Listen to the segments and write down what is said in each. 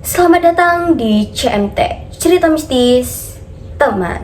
Selamat datang di CMT, Cerita Mistis Teman.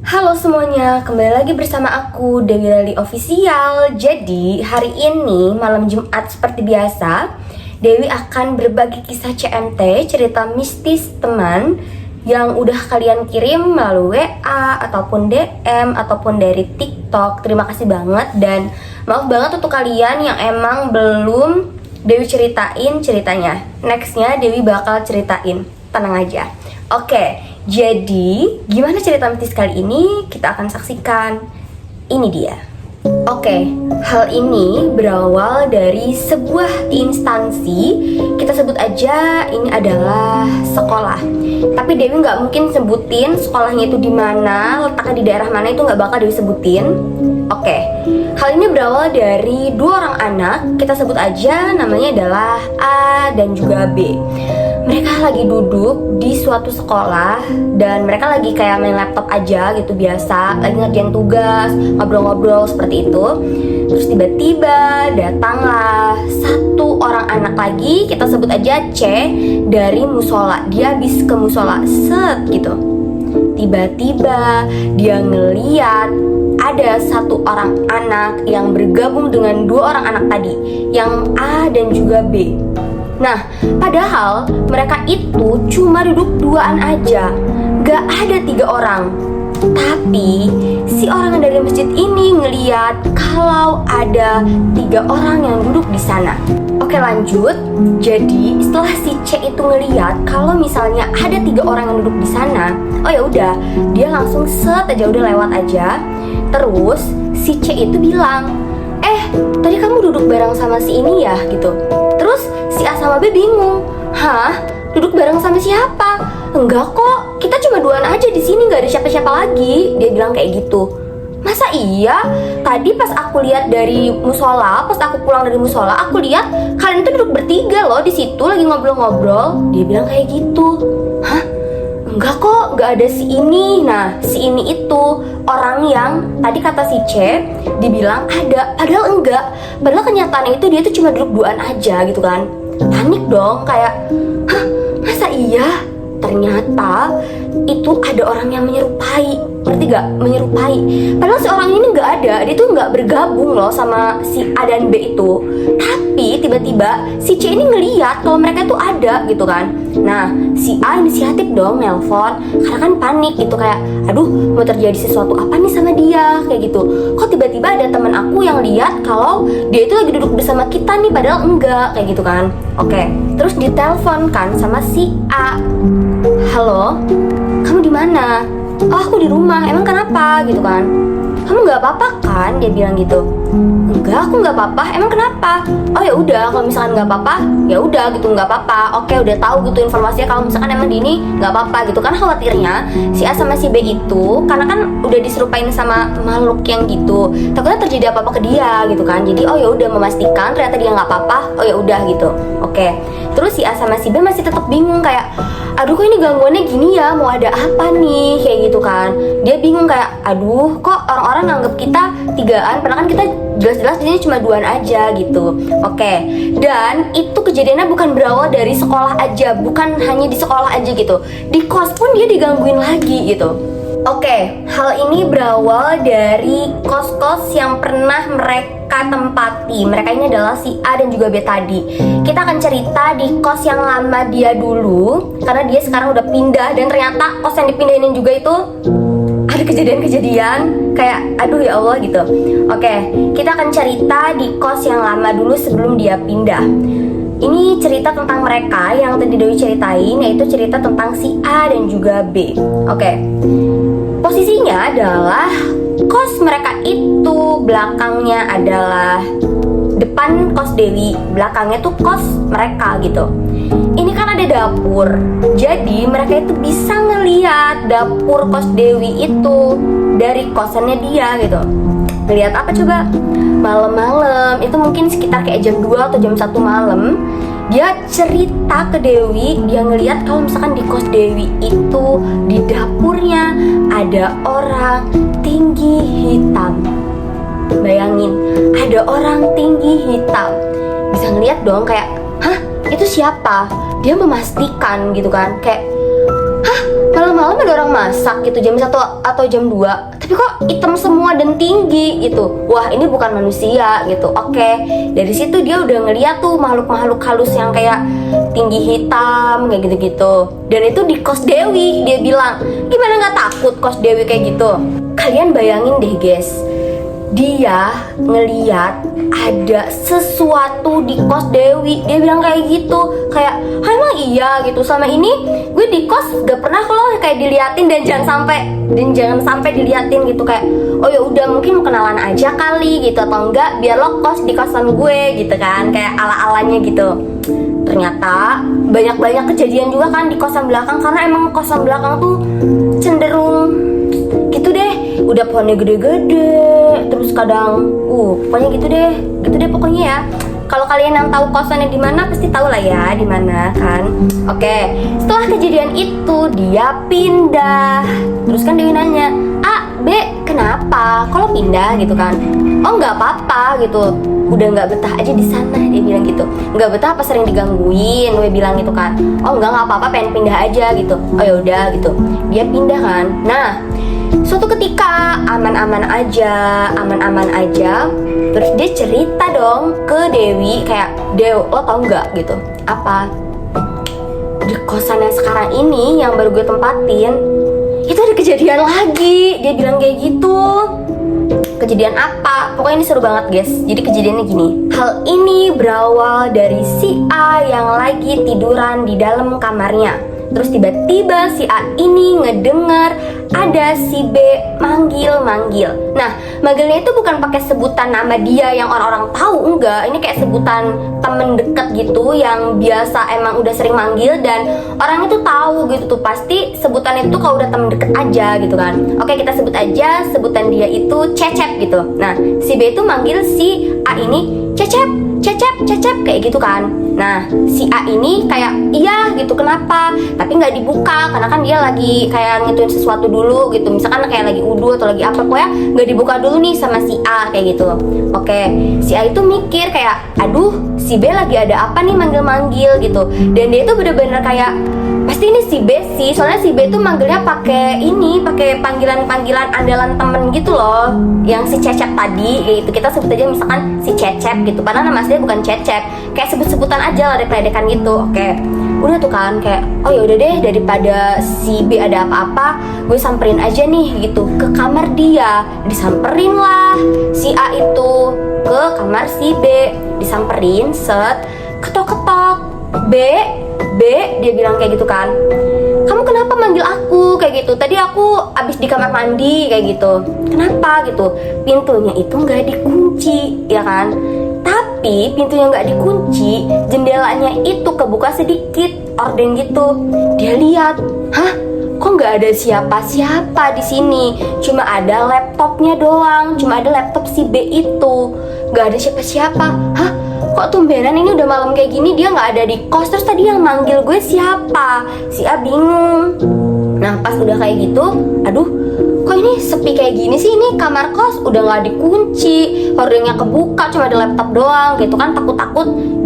Halo semuanya, kembali lagi bersama aku Dewi Lali Official. Jadi hari ini malam Jumat seperti biasa, Dewi akan berbagi kisah CMT, Cerita Mistis Teman, yang udah kalian kirim melalui WA ataupun DM ataupun dari TikTok. Terima kasih banget, dan maaf banget untuk kalian yang emang belum Dewi ceritain ceritanya. Nextnya Dewi bakal ceritain, tenang aja. Oke, jadi gimana cerita mistis kali ini? Kita akan saksikan. Ini dia. Oke, hal ini berawal dari sebuah instansi. Kita sebut aja ini adalah sekolah. Tapi Dewi nggak mungkin sebutin sekolahnya itu di mana, letaknya di daerah mana, itu nggak bakal Dewi sebutin. Oke, hal ini berawal dari dua orang anak. Kita sebut aja namanya adalah A dan juga B. Mereka lagi duduk di suatu sekolah dan mereka lagi kayak main laptop aja gitu, biasa lagi ngerjain tugas, ngobrol-ngobrol seperti itu. Terus tiba-tiba datanglah satu orang anak lagi, kita sebut aja C, dari musola. Dia habis ke musola, set gitu. Tiba-tiba dia ngeliat ada satu orang anak yang bergabung dengan dua orang anak tadi, yang A dan juga B. Nah, padahal mereka itu cuma duduk duaan aja, gak ada 3 orang. Tapi si orang yang dari masjid ini ngeliat kalau ada 3 orang yang duduk di sana. Oke, lanjut. Jadi setelah si C itu ngeliat kalau misalnya ada 3 orang yang duduk di sana, oh ya udah, dia langsung set aja, udah lewat aja. Terus si C itu bilang, tadi kamu duduk bareng sama si ini ya gitu. Terus si A sama B bingung, hah? Duduk bareng sama siapa? Enggak kok, kita cuma duaan aja di sini, nggak ada siapa-siapa lagi. Dia bilang kayak gitu. Masa iya? Tadi pas aku lihat dari musola, pas aku pulang dari musola, aku lihat kalian tuh duduk bertiga loh di situ lagi ngobrol-ngobrol. Dia bilang kayak gitu. Hah? Enggak kok, enggak ada si ini. Nah, si ini itu orang yang tadi kata si C dibilang ada, padahal enggak. Padahal kenyataannya itu dia tuh cuma duduk duaan aja gitu kan. Panik dong, kayak, hah, masa iya? Ternyata itu ada orang yang menyerupai. Ngerti gak? Menyerupai. Padahal si orang ini gak ada. Dia tuh gak bergabung loh sama si A dan B itu. Tapi tiba-tiba si C ini ngeliat kalau mereka tuh ada gitu kan. Nah, si A inisiatif dong nelpon, karena kan panik gitu, kayak aduh, mau terjadi sesuatu apa nih sama dia, kayak gitu. Kok tiba-tiba ada teman aku yang lihat kalau dia itu lagi duduk bersama kita nih, padahal enggak, kayak gitu kan. Oke, terus ditelepon kan sama si A. Halo, kamu di mana? Oh, aku di rumah. Emang kenapa? Gitu kan. Kamu nggak apa-apa kan? Dia bilang gitu. Enggak, aku nggak apa-apa. Emang kenapa? Oh ya udah, kalau misalkan nggak apa-apa, ya udah gitu, nggak apa-apa. Oke, udah tahu gitu informasinya kalau misalkan emang di ini nggak apa-apa gitu kan. Khawatirnya si A sama si B itu karena kan udah diserupain sama makhluk yang gitu, takutnya terjadi apa-apa ke dia gitu kan. Jadi oh ya udah, memastikan ternyata dia nggak apa-apa. Oh ya udah gitu. Oke. Terus si A sama si B masih tetap bingung, kayak aduh, kok ini gangguannya gini ya, mau ada apa nih, kayak gitu kan. Dia bingung kayak, aduh, kok orang-orang nganggep kita tigaan, padahal kan kita jelas-jelas di sini cuma duaan aja gitu. Oke, dan itu kejadiannya bukan berawal dari sekolah aja, bukan hanya di sekolah aja gitu. Di kos pun dia digangguin lagi gitu. Oke, hal ini berawal dari kos-kos yang pernah mereka tempati. Mereka ini adalah si A dan juga B tadi. Kita akan cerita di kos yang lama dia dulu, karena dia sekarang udah pindah. Dan ternyata kos yang dipindahin juga itu ada kejadian-kejadian kayak aduh ya Allah gitu. Oke, kita akan cerita di kos yang lama dulu sebelum dia pindah. Ini cerita tentang mereka yang tadi Dewi ceritain, yaitu cerita tentang si A dan juga B. Oke. Posisinya adalah kos mereka itu belakangnya adalah depan kos Dewi, belakangnya tuh kos mereka gitu. Ini kan ada dapur, jadi mereka itu bisa ngeliat dapur kos Dewi itu dari kosannya dia gitu. Ngeliat apa coba? Malam-malam, itu mungkin sekitar kayak jam 2 atau jam 1 malam. Dia cerita ke Dewi, dia ngeliat kalau misalkan di kos Dewi itu di dapurnya ada orang tinggi hitam. Bayangin, ada orang tinggi hitam. Bisa ngeliat dong kayak, hah itu siapa? Dia memastikan gitu kan, kayak, hah malam-malam ada orang masak gitu jam 1 atau jam 2, tapi kok hitam semua dan tinggi gitu. Wah ini bukan manusia gitu. Oke, dari situ dia udah ngeliat tuh makhluk-makhluk halus yang kayak tinggi hitam kayak gitu-gitu. Dan itu di kos Dewi. Dia bilang, gimana gak takut kos Dewi kayak gitu? Kalian bayangin deh guys, dia ngeliat ada sesuatu di kos Dewi. Dia bilang kayak gitu, kayak, "Hah, emang iya gitu, selama ini gue di kos gak pernah loh kayak diliatin dan jangan sampai diliatin gitu." Kayak, oh ya udah mungkin kenalan aja kali gitu, atau enggak biar lo kos di kosan gue gitu kan, kayak ala-alanya gitu. Ternyata banyak kejadian juga kan di kosan belakang, karena emang kosan belakang tuh cenderung gitu deh, udah pohonnya gede-gede, terus kadang pokoknya gitu deh pokoknya ya. Kalau kalian yang tahu kosannya di mana pasti tahu lah ya di mana kan. Oke, setelah kejadian itu dia pindah. Terus kan Dewi nanya, "A, B, kenapa? Kalau pindah?" gitu kan. "Oh, nggak apa-apa gitu. Udah nggak betah aja di sana," dia bilang gitu. "Nggak betah apa sering digangguin?" Gue bilang gitu kan. "Oh, nggak apa-apa, pengen pindah aja gitu." "Oh ya udah gitu." Dia pindah kan. Nah, suatu ketika aman-aman aja, terus dia cerita dong ke Dewi kayak, "Dew, lo tau nggak gitu apa, di kosan yang sekarang ini yang baru gue tempatin itu ada kejadian lagi." Dia bilang kayak gitu. Kejadian apa? Pokoknya ini seru banget guys. Jadi kejadiannya gini, hal ini berawal dari si A yang lagi tiduran di dalam kamarnya. Terus tiba-tiba si A ini ngedengar ada si B manggil-manggil. Nah, manggilnya itu bukan pakai sebutan nama dia yang orang-orang tahu, enggak. Ini kayak sebutan temen deket gitu yang biasa emang udah sering manggil dan orang itu tahu gitu tuh. Pasti sebutan itu kalau udah temen deket aja gitu kan. Oke, kita sebut aja sebutan dia itu Cecep gitu. Nah, si B itu manggil si A ini Cecep kayak gitu kan. Nah, si A ini kayak, "Iya gitu, kenapa?" Tapi nggak dibuka karena kan dia lagi kayak ngituin sesuatu dulu gitu. Misalkan kayak lagi udu atau lagi apa, pokoknya nggak dibuka dulu nih sama si A kayak gitu. Oke, si A itu mikir kayak, aduh si B lagi ada apa nih manggil-manggil gitu. Dan dia itu bener-bener kayak, pasti ini si B sih, soalnya si B itu manggilnya pakai panggilan-panggilan andalan temen gitu loh, yang si Cecep tadi, yaitu kita sebut aja misalkan si Cecep gitu, padahal nama aslinya bukan Cecep, kayak sebut-sebutan aja ledek-ledekan gitu. Oke, udah tuh kan kayak, oh ya udah deh, daripada si B ada apa-apa, gue samperin aja nih gitu ke kamar dia. Disamperin lah si A itu ke kamar si B, disamperin, set, ketok-ketok, B, dia bilang kayak gitu kan, "Kamu kenapa manggil aku kayak gitu? Tadi aku abis di kamar mandi kayak gitu." "Kenapa gitu?" "Pintunya itu nggak dikunci ya kan." Tapi pintunya nggak dikunci, jendelanya itu kebuka sedikit, orden gitu. Dia lihat, hah? Kok nggak ada siapa-siapa di sini? Cuma ada laptopnya doang, cuma ada laptop si B itu, nggak ada siapa-siapa. Hah? Kok tumbenan ini udah malam kayak gini dia nggak ada di kos? Terus tadi yang manggil gue siapa? Si A bingung. Nah pas udah kayak gitu, aduh kok ini sepi kayak gini sih, ini kamar kos udah nggak dikunci, hordengnya kebuka, cuma ada laptop doang gitu kan, takut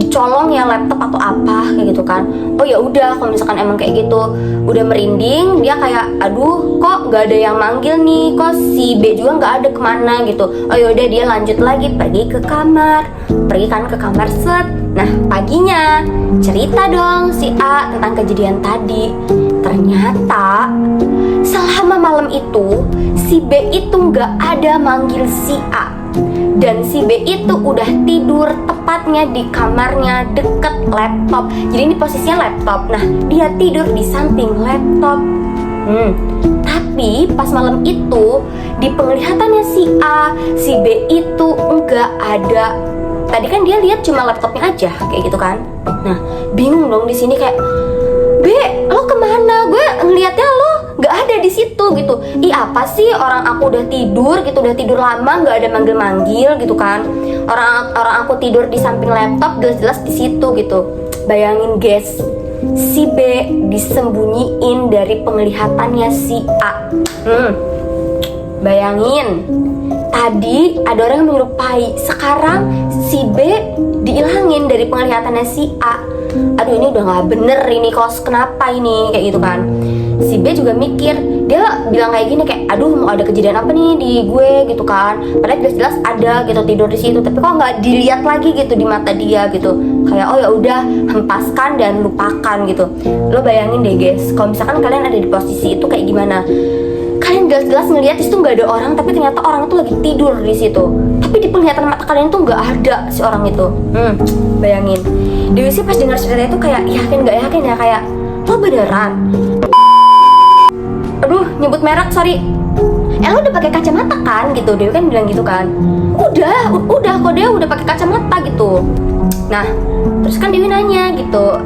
dicolong ya laptop atau apa kayak gitu kan. Oh ya udah, kalau misalkan emang kayak gitu udah merinding, dia kayak aduh kok nggak ada yang manggil nih, kok si B juga nggak ada kemana gitu. Oh ya udah, dia lanjut lagi pergi ke kamar set. Nah paginya cerita dong si A tentang kejadian tadi. Ternyata selama malam itu si B itu nggak ada manggil si A, dan si B itu udah tidur tepatnya di kamarnya deket laptop. Jadi ini posisinya laptop. Nah dia tidur di samping laptop. Tapi pas malam itu di penglihatannya si A, si B itu nggak ada. Tadi kan dia lihat cuma laptopnya aja kayak gitu kan. Nah bingung dong di sini kayak, "B, lo kemana? Gue ngeliatnya lo nggak ada di situ gitu." "Ih apa sih, orang aku udah tidur gitu, udah tidur lama, nggak ada manggil-manggil gitu kan. Orang aku tidur di samping laptop, jelas-jelas di situ gitu." Bayangin guys, si B disembunyiin dari penglihatannya si A. Bayangin, tadi ada orang yang menyerupai, sekarang si B diilangin dari penglihatannya si A. Aduh, ini udah gak bener ini, kos kenapa ini, kayak gitu kan. Si B juga mikir, dia bilang kayak gini, kayak aduh mau ada kejadian apa nih di gue gitu kan. Padahal jelas-jelas ada gitu tidur di situ, tapi kok nggak dilihat lagi gitu di mata dia gitu. Kayak oh ya udah, hempaskan dan lupakan gitu. Lo bayangin deh guys, kalau misalkan kalian ada di posisi itu kayak gimana. Kalian jelas-jelas ngelihat itu nggak ada orang, tapi ternyata orang itu lagi tidur di situ. Tapi di penglihatan mata kalian tuh nggak ada si orang itu. Bayangin. Dewi sih pas dengar cerita itu kayak yakin nggak yakin ya, kayak lo beneran. Aduh, nyebut merek, sorry. Lo udah pakai kacamata kan gitu? Dewi kan bilang gitu kan. Udah kok, dia udah pakai kacamata gitu. Nah, terus kan Dewi nanya gitu,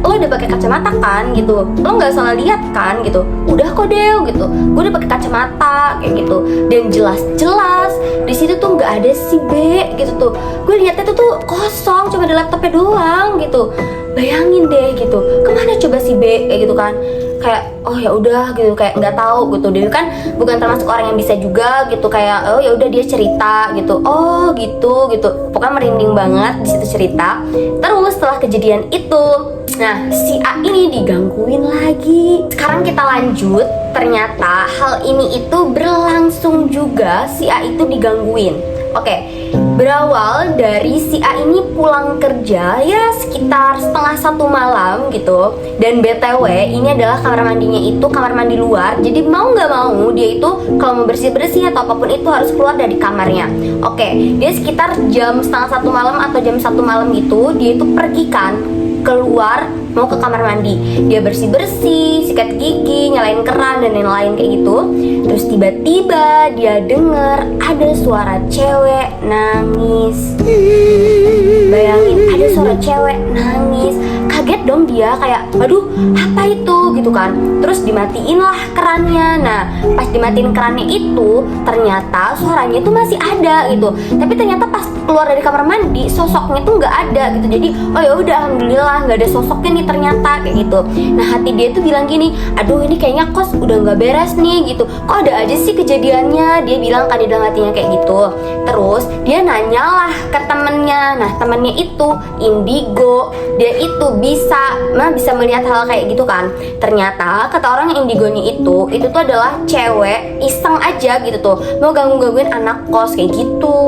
lo udah pakai kacamata kan gitu? Lo nggak salah lihat kan gitu? Udah kok Dew gitu, gue udah pakai kacamata kayak gitu. Dan jelas-jelas di situ tuh nggak ada si B gitu tuh. Gue lihatnya tuh kosong, cuma ada laptopnya doang gitu. Bayangin deh gitu, kemana coba si B kayak gitu kan? Kayak oh ya udah gitu, kayak nggak tahu gitu. Dewi kan bukan termasuk orang yang bisa juga gitu, kayak oh ya udah dia cerita gitu, oh gitu pokoknya merinding banget di situ cerita. Terus setelah kejadian itu, nah si A ini digangguin lagi. Sekarang kita lanjut, ternyata hal ini itu berlangsung juga, si A itu digangguin. Oke, berawal dari si A ini pulang kerja ya sekitar 1:30 malam gitu. Dan BTW ini adalah kamar mandinya itu kamar mandi luar. Jadi mau nggak mau dia itu kalau mau bersih-bersih atau apapun itu harus keluar dari kamarnya. Oke, dia sekitar jam 1:30 malam atau jam 1 malam gitu, dia itu pergi kan keluar mau ke kamar mandi. Dia bersih-bersih, sikat gigi, nyalain keran dan lain-lain kayak gitu. Terus tiba-tiba dia denger ada suara cewek nangis. Bayangin, ada suara cewek nangis. Kaget dong dia, kayak aduh apa itu gitu kan. Terus dimatiin lah kerannya. Nah pas dimatiin kerannya itu ternyata suaranya itu masih ada gitu. Tapi ternyata pas keluar dari kamar mandi sosoknya tuh nggak ada gitu. Jadi oh ya udah alhamdulillah nggak ada sosoknya nih ternyata kayak gitu. Nah hati dia tuh bilang gini, aduh ini kayaknya kos udah nggak beres nih gitu. Kok ada aja sih kejadiannya, dia bilang kan di dalam hatinya kayak gitu. Terus dia nanyalah ke temennya. Nah temennya itu indigo, dia itu bisa melihat hal kayak gitu kan. Ternyata kata orang yang indigonya itu tuh adalah cewek iseng aja gitu tuh, mau gangguin anak kos kayak gitu.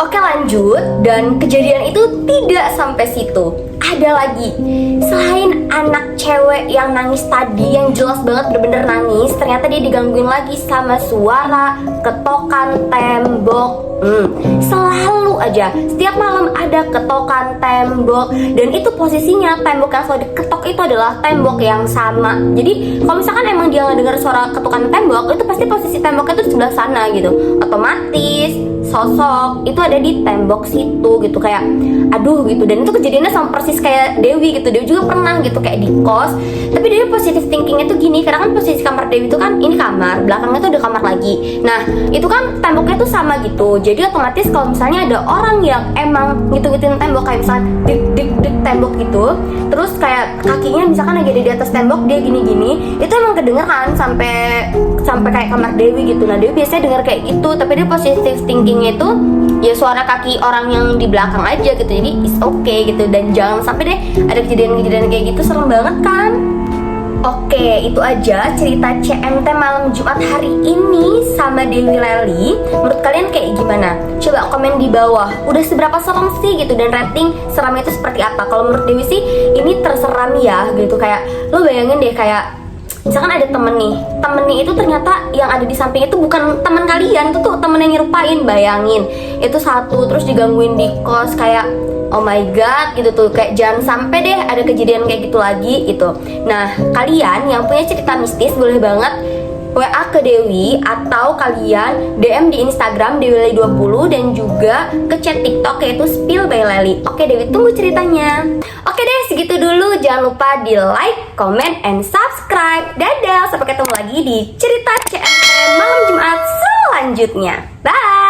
Oke lanjut, dan kejadian itu tidak sampai situ. Ada lagi, selain anak cewek yang nangis tadi, yang jelas banget bener-bener nangis, ternyata dia digangguin lagi sama suara ketokan tembok. Selalu aja, setiap malam ada ketokan tembok. Dan itu posisinya tembok yang selalu diketok itu adalah tembok yang sama. Jadi kalau misalkan emang dia ngedenger suara ketukan tembok, itu pasti posisi temboknya itu di sebelah sana gitu. Otomatis sosok itu ada di tembok situ gitu, kayak aduh gitu. Dan itu kejadiannya sama persis kayak Dewi gitu. Dewi juga pernah gitu kayak di kos. Tapi Dewi positive thinkingnya tuh gini, karena kan posisi kamar Dewi itu kan ini kamar, belakangnya tuh ada kamar lagi. Nah itu kan temboknya tuh sama gitu. Jadi otomatis kalau misalnya ada orang yang emang gitu-gituin tembok, kayak misalnya dik tembok gitu, terus kayak kakinya misalkan lagi ada di atas tembok, dia gini-gini, itu emang kedengeran sampai kayak kamar Dewi gitu. Nah Dewi biasanya denger kayak gitu, tapi dia positive thinkingnya itu ya suara kaki orang yang di belakang aja gitu. Jadi it's okay gitu. Dan jangan sampai deh ada kejadian-kejadian kayak gitu, serem banget kan. Oke, itu aja cerita CMT malam Jumat hari ini sama Dewi Leli. Menurut kalian kayak gimana? Coba komen di bawah, udah seberapa serem sih gitu, dan rating seramnya itu seperti apa. Kalau menurut Dewi sih ini terseram ya gitu. Kayak lo bayangin deh, kayak misalkan ada temennya itu ternyata yang ada di samping itu bukan teman kalian, itu tuh temen yang nyerupain. Bayangin, itu satu, terus digangguin di kos, kayak oh my god gitu tuh. Kayak jangan sampai deh ada kejadian kayak gitu lagi gitu. Nah kalian yang punya cerita mistis boleh banget WA ke Dewi, atau kalian DM di Instagram DewiLeli20, dan juga ke chat TikTok yaitu Spill by Leli. Oke Dewi tunggu ceritanya. Oke deh segitu dulu, jangan lupa di like, comment, and subscribe. Dadah, sampai ketemu lagi di cerita CMT malam Jumat selanjutnya. Bye.